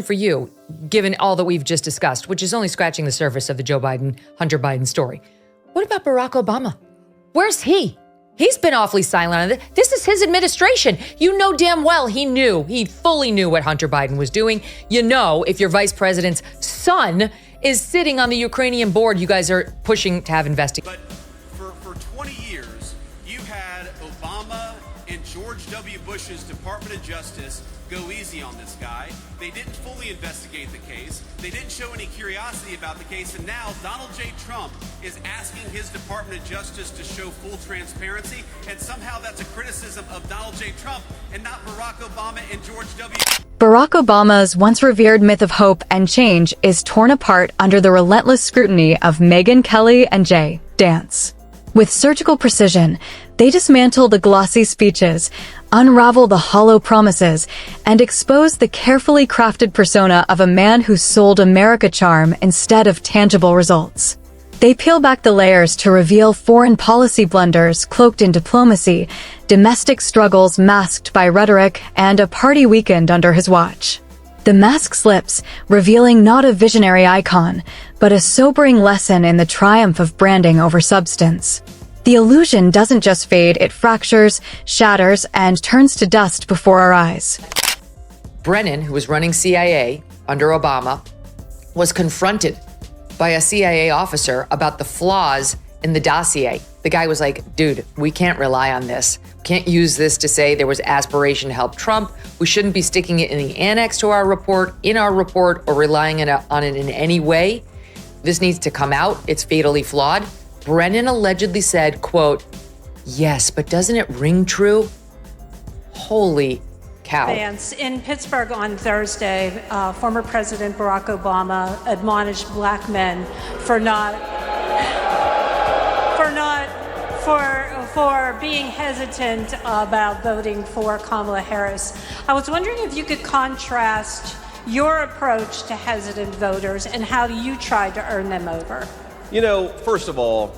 For you, given all that we've just discussed, which is only scratching the surface of the Hunter Biden story. What about Barack Obama? Where's he? He's been awfully silent on this. This is his administration. You know damn well he fully knew what Hunter Biden was doing. You know, if your vice president's son is sitting on the Ukrainian board, you guys are pushing to have investigated. But for 20 years, you had Obama and George W. Bush's Department of Justice go easy on this guy. They didn't fully investigate the case. They didn't show any curiosity about the case. And now Donald J. Trump is asking his Department of Justice to show full transparency. And somehow that's a criticism of Donald J. Trump and not Barack Obama and George W. Barack Obama's once revered myth of hope and change is torn apart under the relentless scrutiny of Megyn Kelly and J.D. Vance. With surgical precision, they dismantle the glossy speeches, unravel the hollow promises, and expose the carefully crafted persona of a man who sold America charm instead of tangible results. They peel back the layers to reveal foreign policy blunders cloaked in diplomacy, domestic struggles masked by rhetoric, and a party weekend under his watch. The mask slips, revealing not a visionary icon, but a sobering lesson in the triumph of branding over substance. The illusion doesn't just fade, it fractures, shatters, and turns to dust before our eyes. Brennan, who was running CIA under Obama, was confronted by a CIA officer about the flaws in the dossier. The guy was like, dude, we can't rely on this. Can't use this to say there was aspiration to help Trump. We shouldn't be sticking it in the annex to our report, or relying on it in any way. This needs to come out. It's fatally flawed. Brennan allegedly said, quote, yes, but doesn't it ring true? Holy cow. Vance, in Pittsburgh on Thursday, former President Barack Obama admonished black men for being hesitant about voting for Kamala Harris. I was wondering if you could contrast your approach to hesitant voters and how you tried to earn them over. You know, first of all,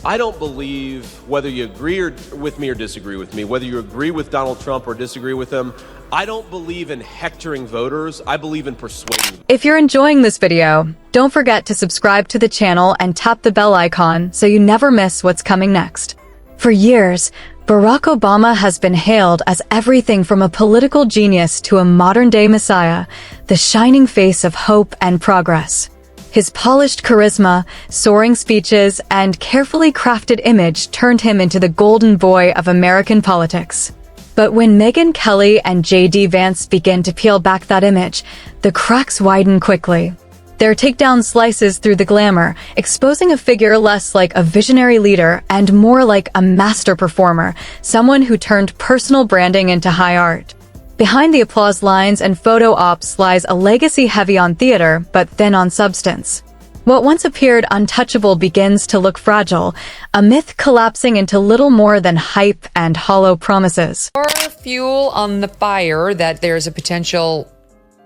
I don't believe, whether you agree with me or disagree with me, whether you agree with Donald Trump or disagree with him, I don't believe in hectoring voters. I believe in persuading. If you're enjoying this video, don't forget to subscribe to the channel and tap the bell icon so you never miss what's coming next. For years, Barack Obama has been hailed as everything from a political genius to a modern-day messiah, the shining face of hope and progress. His polished charisma, soaring speeches, and carefully crafted image turned him into the golden boy of American politics. But when Megyn Kelly and J.D. Vance begin to peel back that image, the cracks widen quickly. Their takedown slices through the glamour, exposing a figure less like a visionary leader and more like a master performer, someone who turned personal branding into high art. Behind the applause lines and photo ops lies a legacy heavy on theater, but thin on substance. What once appeared untouchable begins to look fragile, a myth collapsing into little more than hype and hollow promises. Or fuel on the fire that there's a potential,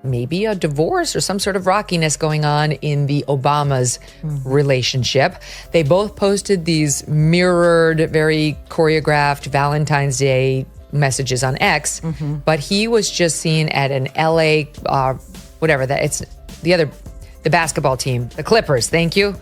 maybe a divorce or some sort of rockiness going on in the Obamas' relationship. They both posted these mirrored, very choreographed Valentine's Day messages on X, but he was just seen at an LA, the basketball team, the Clippers, thank you,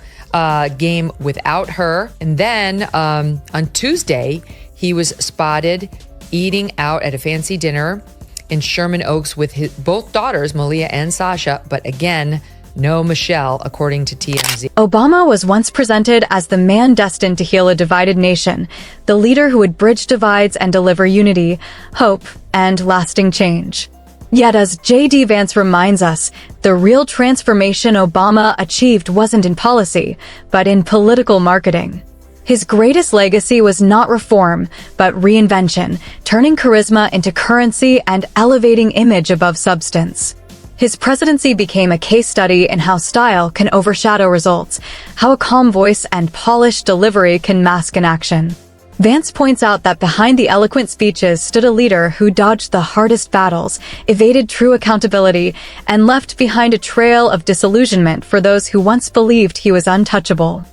game without her. And then on Tuesday, he was spotted eating out at a fancy dinner in Sherman Oaks with his both daughters, Malia and Sasha, but again, no Michelle, according to TMZ. Obama was once presented as the man destined to heal a divided nation, the leader who would bridge divides and deliver unity, hope, and lasting change. Yet as J.D. Vance reminds us, the real transformation Obama achieved wasn't in policy, but in political marketing. His greatest legacy was not reform, but reinvention, turning charisma into currency and elevating image above substance. His presidency became a case study in how style can overshadow results, how a calm voice and polished delivery can mask inaction. Vance points out that behind the eloquent speeches stood a leader who dodged the hardest battles, evaded true accountability, and left behind a trail of disillusionment for those who once believed he was untouchable.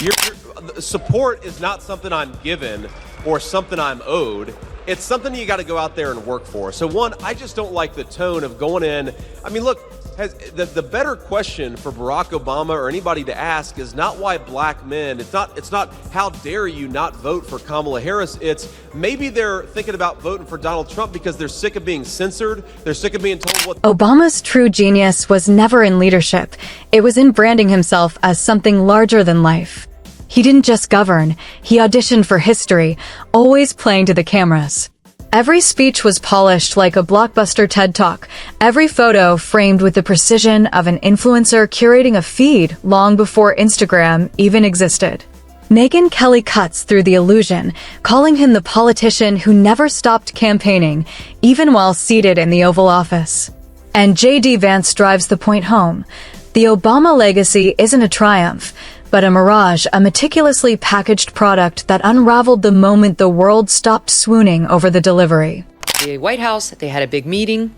Support is not something I'm given or something I'm owed. It's something you got to go out there and work for. So one, I just don't like the tone of going in. I mean, look, the better question for Barack Obama or anybody to ask is not why black men, it's not how dare you not vote for Kamala Harris, it's maybe they're thinking about voting for Donald Trump because they're sick of being censored, they're sick of being told what... Obama's true genius was never in leadership. It was in branding himself as something larger than life. He didn't just govern, he auditioned for history, always playing to the cameras. Every speech was polished like a blockbuster TED Talk, every photo framed with the precision of an influencer curating a feed long before Instagram even existed. Megyn Kelly cuts through the illusion, calling him the politician who never stopped campaigning, even while seated in the Oval Office. And J.D. Vance drives the point home. The Obama legacy isn't a triumph, but a mirage, a meticulously packaged product that unraveled the moment the world stopped swooning over the delivery. The White House, they had a big meeting,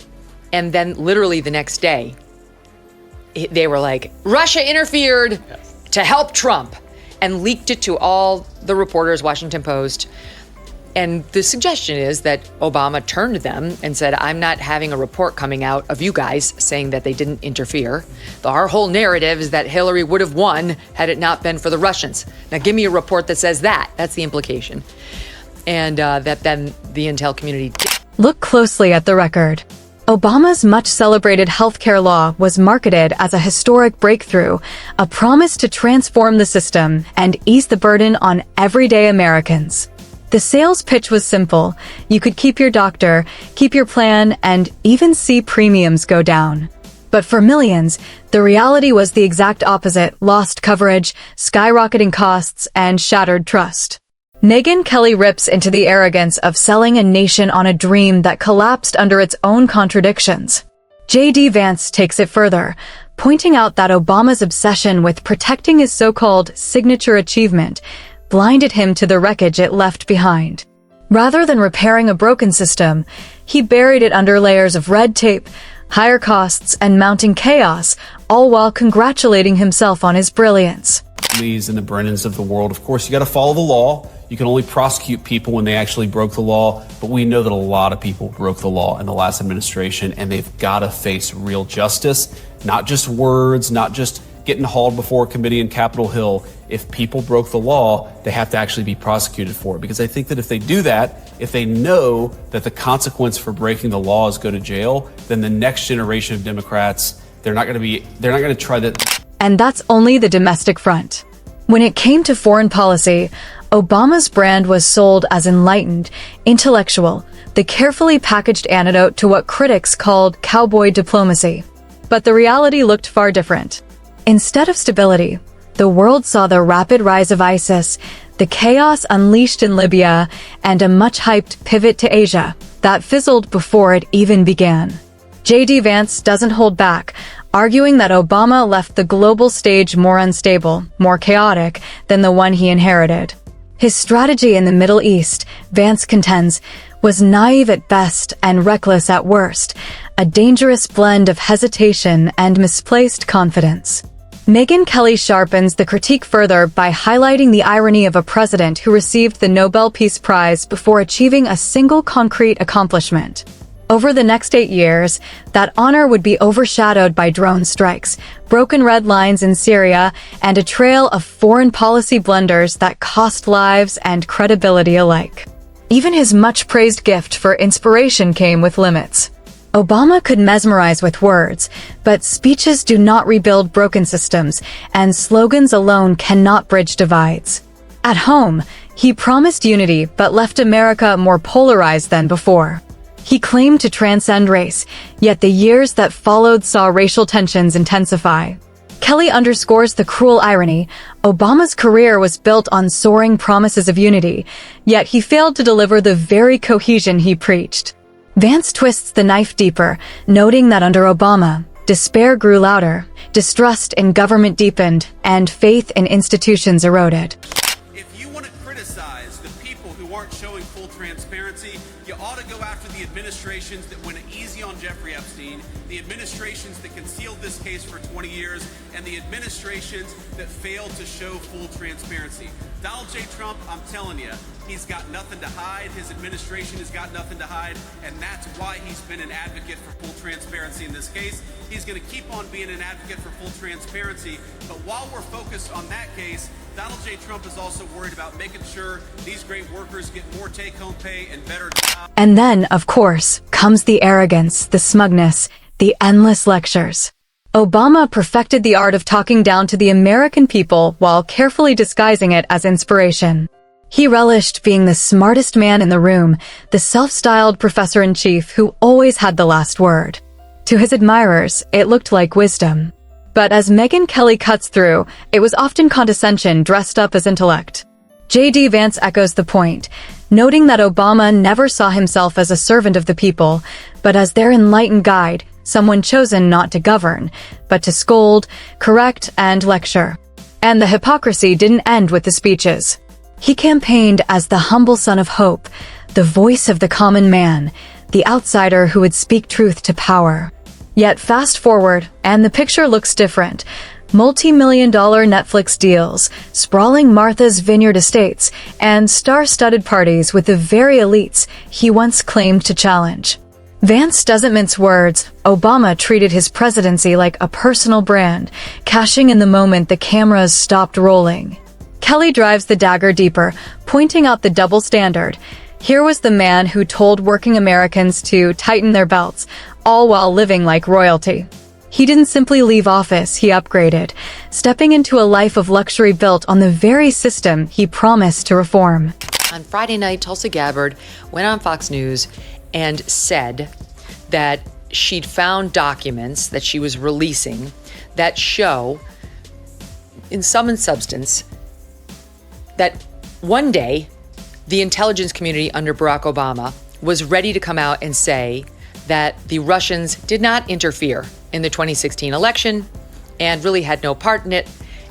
and then literally the next day, they were like, Russia interfered to help Trump, and leaked it to all the reporters, Washington Post. And the suggestion is that Obama turned to them and said, I'm not having a report coming out of you guys saying that they didn't interfere. Our whole narrative is that Hillary would have won had it not been for the Russians. Now give me a report that says that. That's the implication. And that then the intel community did. Look closely at the record. Obama's much-celebrated healthcare law was marketed as a historic breakthrough, a promise to transform the system and ease the burden on everyday Americans. The sales pitch was simple. You could keep your doctor, keep your plan, and even see premiums go down. But for millions, the reality was the exact opposite: lost coverage, skyrocketing costs, and shattered trust. Megyn Kelly rips into the arrogance of selling a nation on a dream that collapsed under its own contradictions. J.D. Vance takes it further, pointing out that Obama's obsession with protecting his so-called signature achievement blinded him to the wreckage it left behind. Rather than repairing a broken system, he buried it under layers of red tape, higher costs, and mounting chaos, all while congratulating himself on his brilliance. Lees and the Brennans of the world, of course, you got to follow the law. You can only prosecute people when they actually broke the law, but we know that a lot of people broke the law in the last administration, and they've got to face real justice, not just words, not just getting hauled before a committee in Capitol Hill. If people broke the law, they have to actually be prosecuted for it. Because I think that if they do that, if they know that the consequence for breaking the law is go to jail, then the next generation of Democrats, they're not going to try that. And that's only the domestic front. When it came to foreign policy, Obama's brand was sold as enlightened, intellectual, the carefully packaged antidote to what critics called cowboy diplomacy. But the reality looked far different. Instead of stability, the world saw the rapid rise of ISIS, the chaos unleashed in Libya, and a much-hyped pivot to Asia that fizzled before it even began. J.D. Vance doesn't hold back, arguing that Obama left the global stage more unstable, more chaotic than the one he inherited. His strategy in the Middle East, Vance contends, was naive at best and reckless at worst, a dangerous blend of hesitation and misplaced confidence. Megyn Kelly sharpens the critique further by highlighting the irony of a president who received the Nobel Peace Prize before achieving a single concrete accomplishment. Over the next 8 years, that honor would be overshadowed by drone strikes, broken red lines in Syria, and a trail of foreign policy blunders that cost lives and credibility alike. Even his much-praised gift for inspiration came with limits. Obama could mesmerize with words, but speeches do not rebuild broken systems, and slogans alone cannot bridge divides. At home, he promised unity but left America more polarized than before. He claimed to transcend race, yet the years that followed saw racial tensions intensify. Kelly underscores the cruel irony. Obama's career was built on soaring promises of unity, yet he failed to deliver the very cohesion he preached. Vance twists the knife deeper, noting that under Obama, despair grew louder, distrust in government deepened, and faith in institutions eroded. If you want to criticize the people who aren't showing full transparency, you ought to go after the administrations that went easy on Jeffrey Epstein, the administrations that concealed this this case for 20 years and the administrations that failed to show full transparency. Donald J. Trump, I'm telling you, he's got nothing to hide. His administration has got nothing to hide, and that's why he's been an advocate for full transparency in this case. He's going to keep on being an advocate for full transparency, but while we're focused on that case, Donald J. Trump is also worried about making sure these great workers get more take-home pay and better jobs. And then, of course, comes the arrogance, the smugness, the endless lectures. Obama perfected the art of talking down to the American people while carefully disguising it as inspiration. He relished being the smartest man in the room, the self-styled professor-in-chief who always had the last word. To his admirers, it looked like wisdom. But as Megyn Kelly cuts through, it was often condescension dressed up as intellect. J.D. Vance echoes the point, noting that Obama never saw himself as a servant of the people, but as their enlightened guide, someone chosen not to govern, but to scold, correct, and lecture. And the hypocrisy didn't end with the speeches. He campaigned as the humble son of hope, the voice of the common man, the outsider who would speak truth to power. Yet fast forward, and the picture looks different. Multi-million-dollar Netflix deals, sprawling Martha's Vineyard estates, and star-studded parties with the very elites he once claimed to challenge. Vance doesn't mince words. Obama treated his presidency like a personal brand, cashing in the moment the cameras stopped rolling. Kelly drives the dagger deeper, pointing out the double standard. Here was the man who told working Americans to tighten their belts, all while living like royalty. He didn't simply leave office, he upgraded, stepping into a life of luxury built on the very system he promised to reform. On Friday night, Tulsi Gabbard went on Fox News and said that she'd found documents that she was releasing that show, in sum and substance, that one day the intelligence community under Barack Obama was ready to come out and say that the Russians did not interfere in the 2016 election and really had no part in it,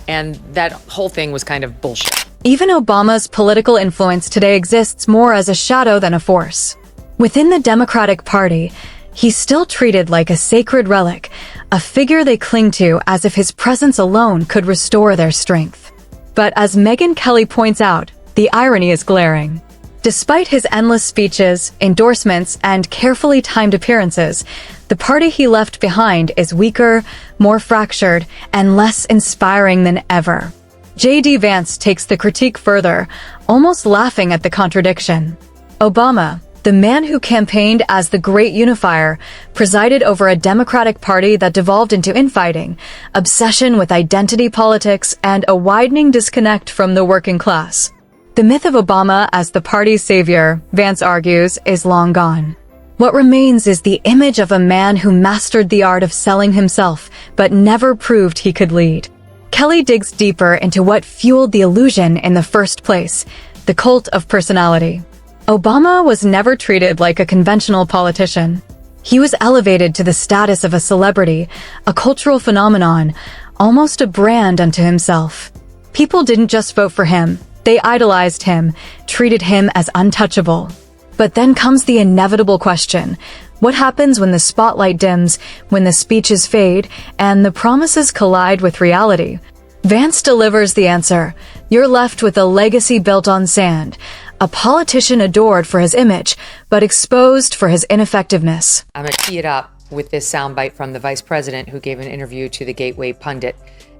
and that whole thing was kind of bullshit. Even Obama's political influence today exists more as a shadow than a force. Within the Democratic Party, he's still treated like a sacred relic, a figure they cling to as if his presence alone could restore their strength. But as Megyn Kelly points out, the irony is glaring. Despite his endless speeches, endorsements, and carefully timed appearances, the party he left behind is weaker, more fractured, and less inspiring than ever. J.D. Vance takes the critique further, almost laughing at the contradiction. Obama, the man who campaigned as the great unifier, presided over a Democratic Party that devolved into infighting, obsession with identity politics, and a widening disconnect from the working class. The myth of Obama as the party's savior, Vance argues, is long gone. What remains is the image of a man who mastered the art of selling himself, but never proved he could lead. Kelly digs deeper into what fueled the illusion in the first place, the cult of personality. Obama was never treated like a conventional politician. He was elevated to the status of a celebrity, a cultural phenomenon, almost a brand unto himself. People didn't just vote for him. They idolized him, treated him as untouchable. But then comes the inevitable question. What happens when the spotlight dims, when the speeches fade, and the promises collide with reality? Vance delivers the answer. You're left with a legacy built on sand, a politician adored for his image, but exposed for his ineffectiveness. I'm going to tee it up with this soundbite from the vice president who gave an interview to the Gateway pundit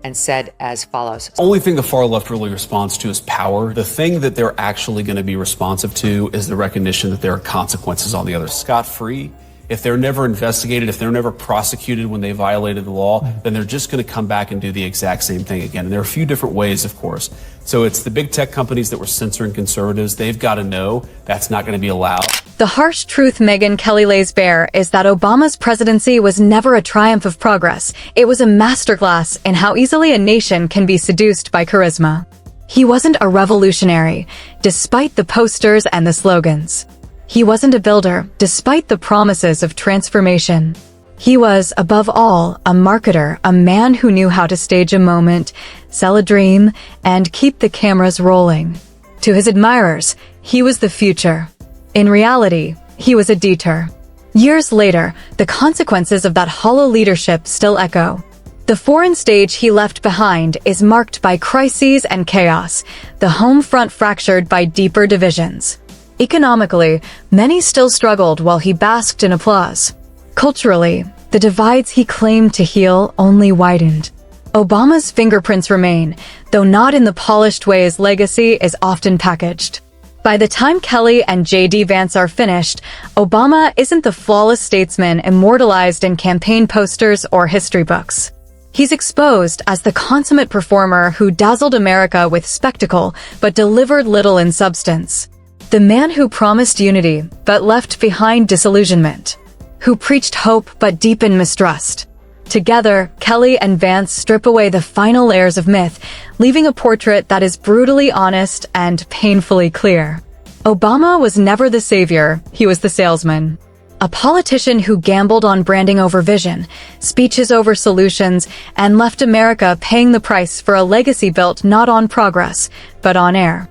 and said as follows. Only thing the far left really responds to is power. The thing that they're actually going to be responsive to is the recognition that there are consequences on the other. Scot-free. If they're never investigated, if they're never prosecuted when they violated the law, then they're just going to come back and do the exact same thing again. And there are a few different ways, of course. So it's the big tech companies that were censoring conservatives. They've got to know that's not going to be allowed. The harsh truth Megyn Kelly lays bare is that Obama's presidency was never a triumph of progress. It was a masterclass in how easily a nation can be seduced by charisma. He wasn't a revolutionary, despite the posters and the slogans. He wasn't a builder, despite the promises of transformation. He was, above all, a marketer, a man who knew how to stage a moment, sell a dream, and keep the cameras rolling. To his admirers, he was the future. In reality, he was a detour. Years later, the consequences of that hollow leadership still echo. The foreign stage he left behind is marked by crises and chaos, the home front fractured by deeper divisions. Economically, many still struggled while he basked in applause. Culturally, the divides he claimed to heal only widened. Obama's fingerprints remain, though not in the polished way his legacy is often packaged. By the time Kelly and J.D. Vance are finished, Obama isn't the flawless statesman immortalized in campaign posters or history books. He's exposed as the consummate performer who dazzled America with spectacle but delivered little in substance. The man who promised unity but left behind disillusionment. Who preached hope but deepened mistrust. Together, Kelly and Vance strip away the final layers of myth, leaving a portrait that is brutally honest and painfully clear. Obama was never the savior, he was the salesman. A politician who gambled on branding over vision, speeches over solutions, and left America paying the price for a legacy built not on progress, but on air.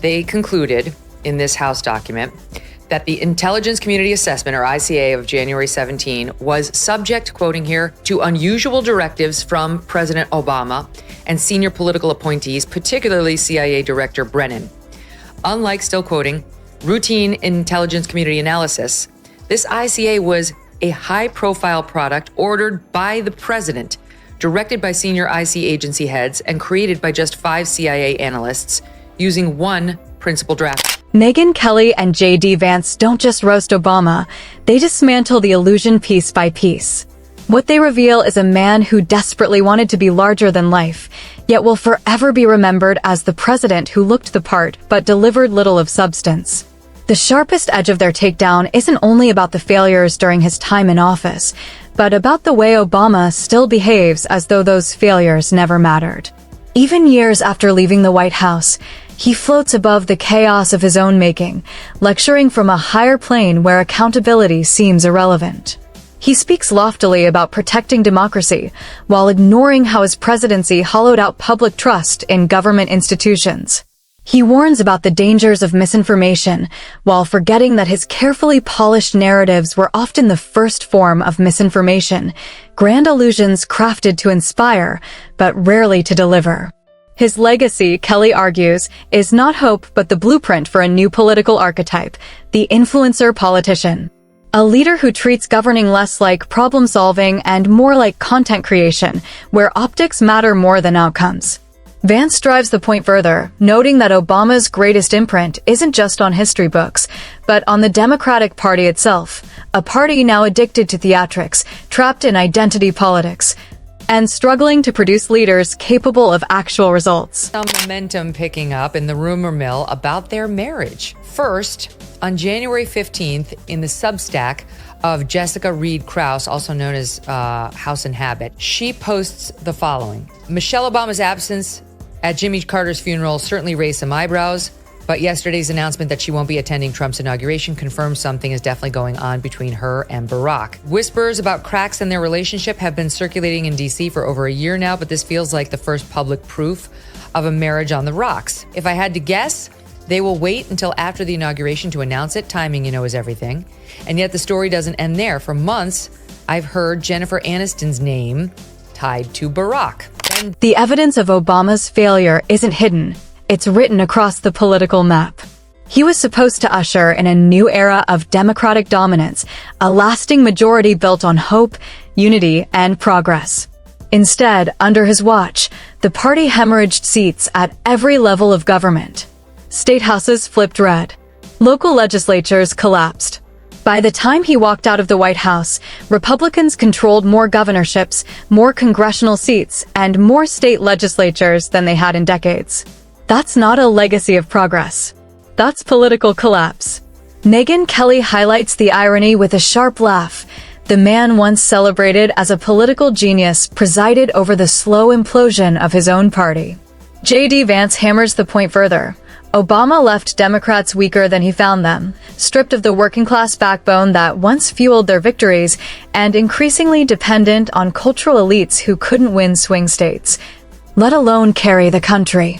They concluded in this House document that the Intelligence Community Assessment, or ICA, of January 17 was subject, quoting here, to unusual directives from President Obama and senior political appointees, particularly CIA Director Brennan. Unlike, still quoting, routine intelligence community analysis, this ICA was a high-profile product ordered by the president, directed by senior IC agency heads, and created by just 5 CIA analysts, using one principal draft. Megyn Kelly and J.D. Vance don't just roast Obama, they dismantle the illusion piece by piece. What they reveal is a man who desperately wanted to be larger than life, yet will forever be remembered as the president who looked the part but delivered little of substance. The sharpest edge of their takedown isn't only about the failures during his time in office, but about the way Obama still behaves as though those failures never mattered. Even years after leaving the White House, he floats above the chaos of his own making, lecturing from a higher plane where accountability seems irrelevant. He speaks loftily about protecting democracy, while ignoring how his presidency hollowed out public trust in government institutions. He warns about the dangers of misinformation, while forgetting that his carefully polished narratives were often the first form of misinformation, grand illusions crafted to inspire, but rarely to deliver. His legacy, Kelly argues, is not hope but the blueprint for a new political archetype, the influencer politician. A leader who treats governing less like problem-solving and more like content creation, where optics matter more than outcomes. Vance drives the point further, noting that Obama's greatest imprint isn't just on history books, but on the Democratic Party itself, a party now addicted to theatrics, trapped in identity politics, and struggling to produce leaders capable of actual results. Some momentum picking up in the rumor mill about their marriage. First, on January 15th, in the Substack of Jessica Reed Krause, also known as House and Habit, she posts the following. Michelle Obama's absence at Jimmy Carter's funeral certainly raised some eyebrows, but yesterday's announcement that she won't be attending Trump's inauguration confirms something is definitely going on between her and Barack. Whispers about cracks in their relationship have been circulating in D.C. for over a year now, but this feels like the first public proof of a marriage on the rocks. If I had to guess, they will wait until after the inauguration to announce it. Timing, is everything. And yet the story doesn't end there. For months, I've heard Jennifer Aniston's name tied to Barack. The evidence of Obama's failure isn't hidden. It's written across the political map. He was supposed to usher in a new era of Democratic dominance, a lasting majority built on hope, unity, and progress. Instead, under his watch, the party hemorrhaged seats at every level of government. State houses flipped red. Local legislatures collapsed. By the time he walked out of the White House, Republicans controlled more governorships, more congressional seats, and more state legislatures than they had in decades. That's not a legacy of progress. That's political collapse. Megyn Kelly highlights the irony with a sharp laugh. The man once celebrated as a political genius presided over the slow implosion of his own party. J.D. Vance hammers the point further. Obama left Democrats weaker than he found them, stripped of the working-class backbone that once fueled their victories, and increasingly dependent on cultural elites who couldn't win swing states, let alone carry the country.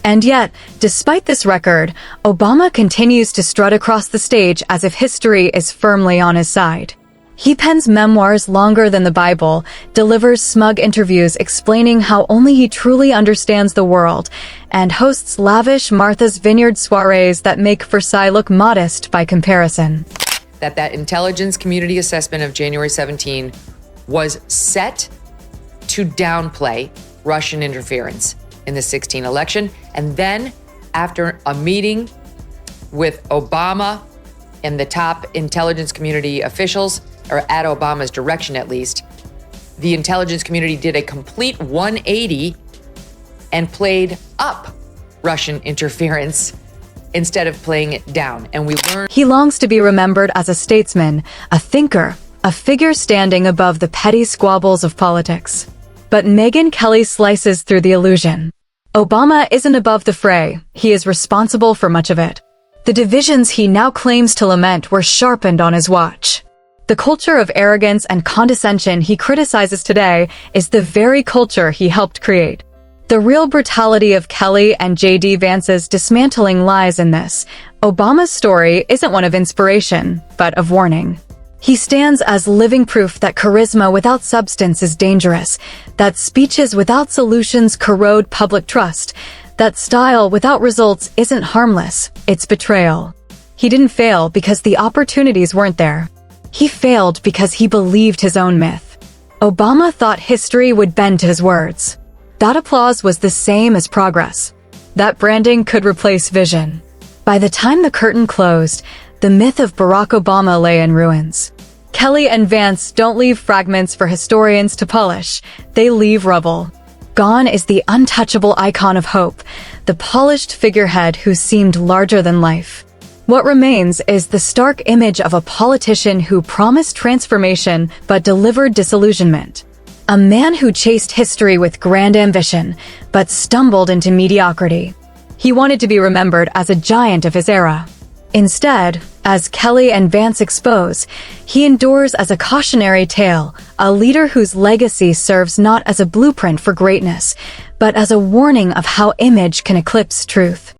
And yet, despite this record, Obama continues to strut across the stage as if history is firmly on his side. He pens memoirs longer than the Bible, delivers smug interviews explaining how only he truly understands the world, and hosts lavish Martha's Vineyard soirees that make Versailles look modest by comparison. That intelligence community assessment of January 17 was set to downplay Russian interference in the 16 election. And then after a meeting with Obama and the top intelligence community officials, or at Obama's direction at least, the intelligence community did a complete 180 and played up Russian interference instead of playing it down. And we learned he longs to be remembered as a statesman, a thinker, a figure standing above the petty squabbles of politics. But Megyn Kelly slices through the illusion. Obama isn't above the fray. He is responsible for much of it. The divisions he now claims to lament were sharpened on his watch. The culture of arrogance and condescension he criticizes today is the very culture he helped create. The real brutality of Kelly and J.D. Vance's dismantling lies in this. Obama's story isn't one of inspiration, but of warning. He stands as living proof that charisma without substance is dangerous, that speeches without solutions corrode public trust, that style without results isn't harmless, it's betrayal. He didn't fail because the opportunities weren't there. He failed because he believed his own myth. Obama thought history would bend to his words. That applause was the same as progress. That branding could replace vision. By the time the curtain closed, the myth of Barack Obama lay in ruins. Kelly and Vance don't leave fragments for historians to polish. They leave rubble. Gone is the untouchable icon of hope, the polished figurehead who seemed larger than life. What remains is the stark image of a politician who promised transformation but delivered disillusionment. A man who chased history with grand ambition, but stumbled into mediocrity. He wanted to be remembered as a giant of his era. Instead, as Kelly and Vance expose, he endures as a cautionary tale, a leader whose legacy serves not as a blueprint for greatness, but as a warning of how image can eclipse truth.